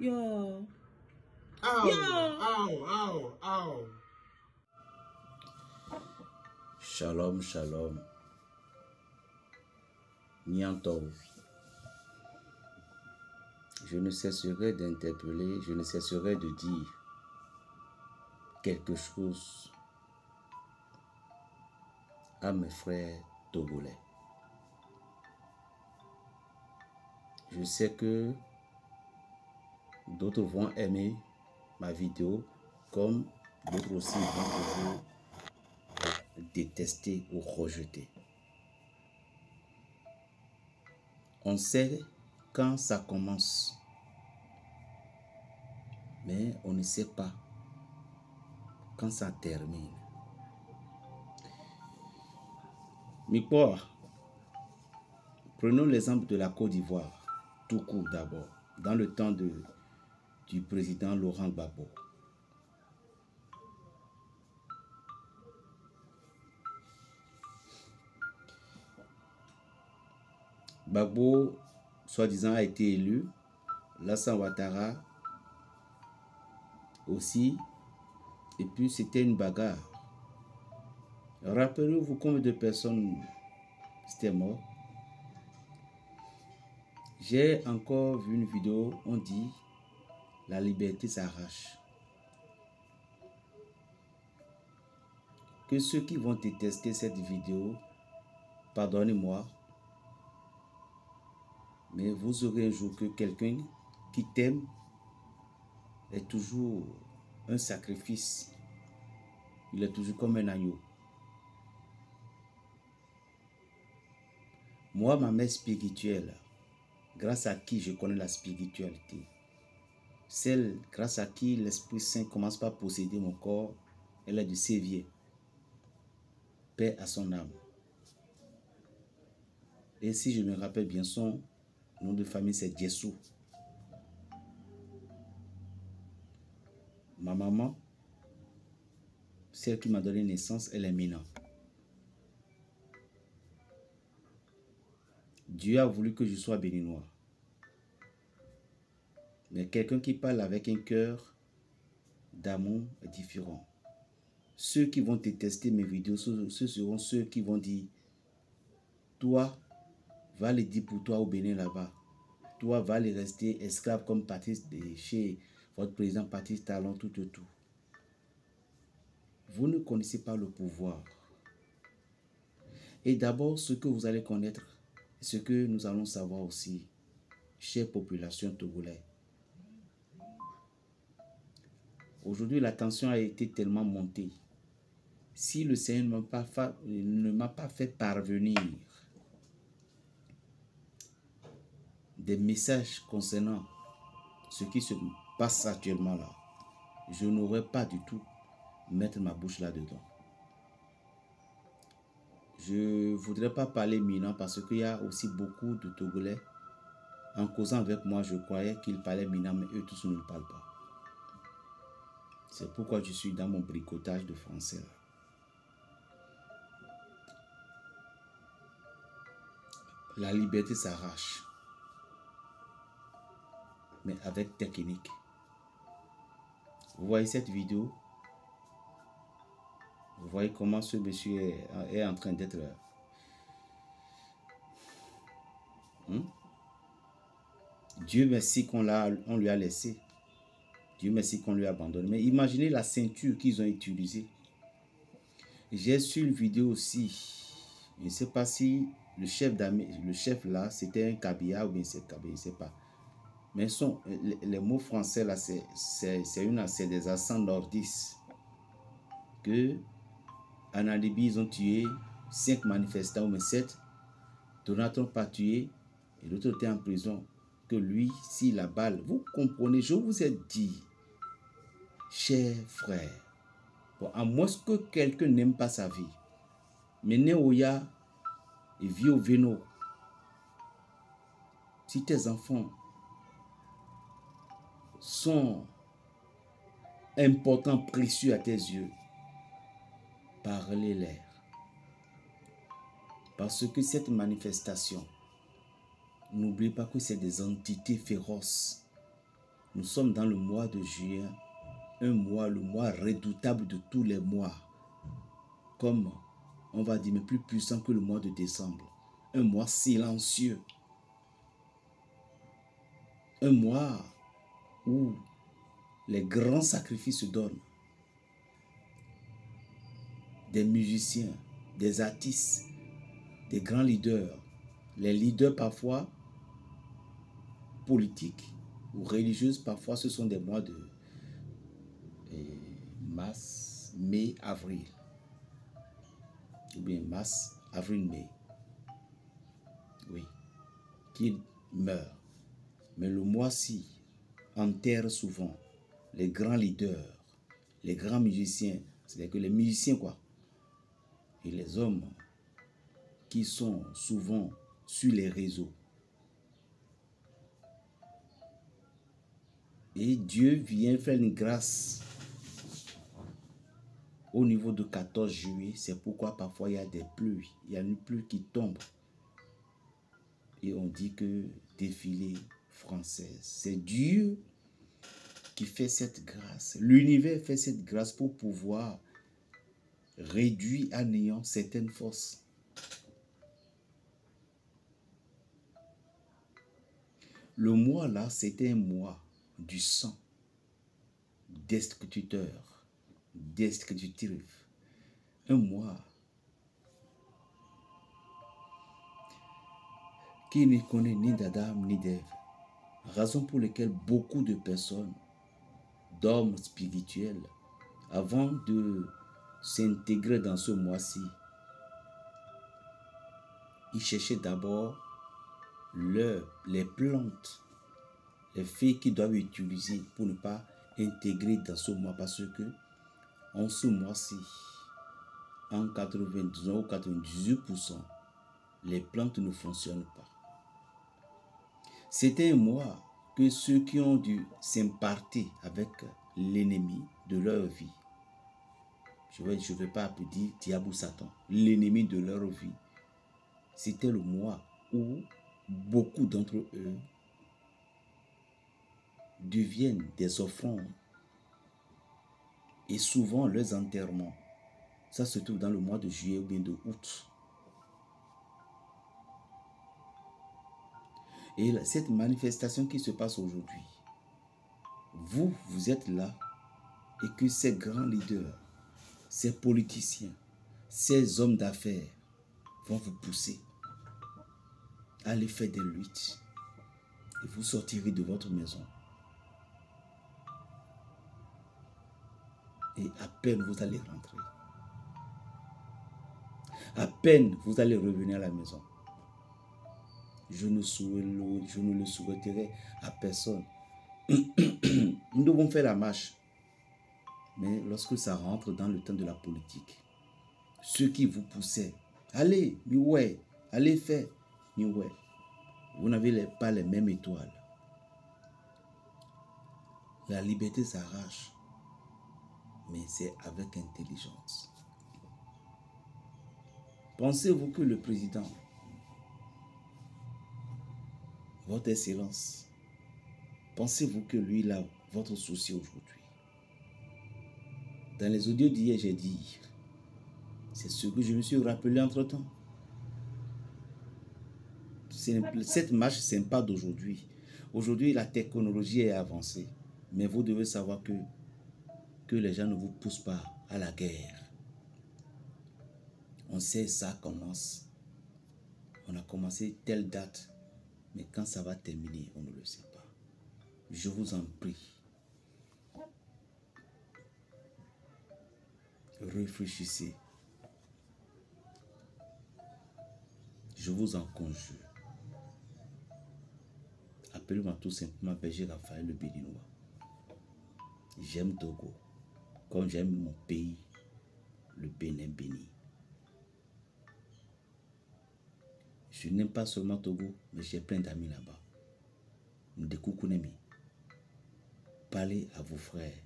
Yo. Ow, Yo. ow, ow, ow. Shalom, shalom. Niantou. Je ne cesserai d'interpeller, je ne cesserai de dire quelque chose à mes frères togolais. Je sais que d'autres vont aimer ma vidéo, comme d'autres aussi vont toujours détester ou rejeter. On sait quand ça commence, mais on ne sait pas quand ça termine. Mikwa, prenons l'exemple de la Côte d'Ivoire, tout court d'abord, dans le temps du président Laurent Gbagbo. Gbagbo, soi-disant, a été élu. Lassana Ouattara aussi. Et puis, c'était une bagarre. Rappelez-vous combien de personnes étaient mortes. J'ai encore vu une vidéo, on dit la liberté s'arrache. Que ceux qui vont détester cette vidéo, pardonnez-moi, mais vous aurez un jour que quelqu'un qui t'aime est toujours un sacrifice. Il est toujours comme un agneau. Moi, ma mère spirituelle, grâce à qui je connais la spiritualité, celle grâce à qui l'Esprit Saint commence par posséder mon corps, elle est de Sévier. Paix à son âme. Et si je me rappelle bien, son nom de famille, c'est Djessou. Ma maman, celle qui m'a donné naissance, elle est Mina. Dieu a voulu que je sois béninois. Mais quelqu'un qui parle avec un cœur d'amour est différent. Ceux qui vont détester mes vidéos, ce seront ceux qui vont dire, toi, va les dire pour toi au Bénin là-bas. Toi, va les rester esclave comme Patrice chez votre président Patrice Talon, tout. Vous ne connaissez pas le pouvoir. Et d'abord, ce que vous allez connaître, ce que nous allons savoir aussi, chère population togolaise. Aujourd'hui, la tension a été tellement montée. Si le Seigneur ne m'a pas fait parvenir des messages concernant ce qui se passe actuellement là, je n'aurais pas du tout mettre ma bouche là-dedans. Je ne voudrais pas parler Mina parce qu'il y a aussi beaucoup de Togolais. En causant avec moi, je croyais qu'ils parlaient Mina, mais eux tous ne le parlent pas. C'est pourquoi je suis dans mon bricotage de français là. La liberté s'arrache, mais avec technique. Vous voyez cette vidéo? Vous voyez comment ce monsieur est en train d'être... Dieu merci qu'on lui a laissé. Dieu merci qu'on lui a abandonné. Mais imaginez la ceinture qu'ils ont utilisée. J'ai su une vidéo aussi. Je ne sais pas si le chef là, c'était un Kabila ou bien c'est Kabila, je ne sais pas. Mais les mots français là, c'est des accents nordistes. Que en Alibie, ils ont tué 5 manifestants, mais 7. Donaton pas tué et l'autre était en prison. Que lui, si la balle, vous comprenez, je vous ai dit, chers frères, bon, à moins que quelqu'un n'aime pas sa vie, mais Néoya et vit au Véno, si tes enfants sont importants, précieux à tes yeux, parlez-leur. Parce que cette manifestation, n'oubliez pas que c'est des entités féroces Nous sommes dans le mois de juin, un mois, le mois redoutable de tous les mois. Comme, on va dire, mais plus puissant que le mois de décembre. Un mois silencieux. Un mois où les grands sacrifices se donnent. Des musiciens, des artistes, des grands leaders. Les leaders parfois politiques ou religieuses, parfois ce sont des mois de mars, mai, avril. Ou bien mars, avril, mai. Oui, qu'ils meurent. Mais le mois-ci enterre souvent les grands leaders, les grands musiciens, c'est-à-dire que les musiciens quoi, et les hommes qui sont souvent sur les réseaux. Et Dieu vient faire une grâce au niveau de 14 juillet. C'est pourquoi parfois il y a des pluies. Il y a une pluie qui tombe. Et on dit que défilé française. C'est Dieu qui fait cette grâce. L'univers fait cette grâce pour pouvoir réduire à néant certaines forces. Le mois là, c'était un mois du sang, destructeur, destructif. Un mois qui ne connaît ni d'Adam ni d'Ève. Raison pour laquelle beaucoup de personnes, d'hommes spirituels, avant de s'intégrer dans ce mois-ci, ils cherchaient d'abord les plantes, les feuilles qu'ils doivent utiliser pour ne pas intégrer dans ce mois, parce que en ce mois-ci, en 99 ou 98%, les plantes ne fonctionnent pas. C'était un mois que ceux qui ont dû s'imparter avec l'ennemi de leur vie, je ne vais pas dire diable ou Satan, l'ennemi de leur vie, c'était le mois où beaucoup d'entre eux deviennent des offrandes. Et souvent leurs enterrements, ça se trouve dans le mois de juillet ou bien de août. Et cette manifestation qui se passe aujourd'hui, vous êtes là et que ces grands leaders, ces politiciens, ces hommes d'affaires vont vous pousser à aller faire des luttes et vous sortirez de votre maison. Et à peine vous allez rentrer. À peine vous allez revenir à la maison. Je ne le souhaiterai à personne. Nous devons faire la marche. Mais lorsque ça rentre dans le temps de la politique, ceux qui vous poussaient, allez, mais ouais, allez faire, mais ouais, vous n'avez pas les mêmes étoiles. La liberté s'arrache, mais c'est avec intelligence. Pensez-vous que le président, votre excellence, pensez-vous que lui, il a votre souci aujourd'hui? Dans les audios d'hier, j'ai dit, c'est ce que je me suis rappelé entre-temps. Cette marche, ce n'est pas d'aujourd'hui. Aujourd'hui, la technologie est avancée. Mais vous devez savoir que les gens ne vous poussent pas à la guerre. On sait ça commence. On a commencé telle date. Mais quand ça va terminer, on ne le sait pas. Je vous en prie. Réfléchissez. Je vous en conjure. Appelez-moi tout simplement Berger Raphaël le Béninois. J'aime Togo, comme j'aime mon pays, le Bénin béni. Je n'aime pas seulement Togo, mais j'ai plein d'amis là-bas. Ndekoukounemi. Parlez à vos frères.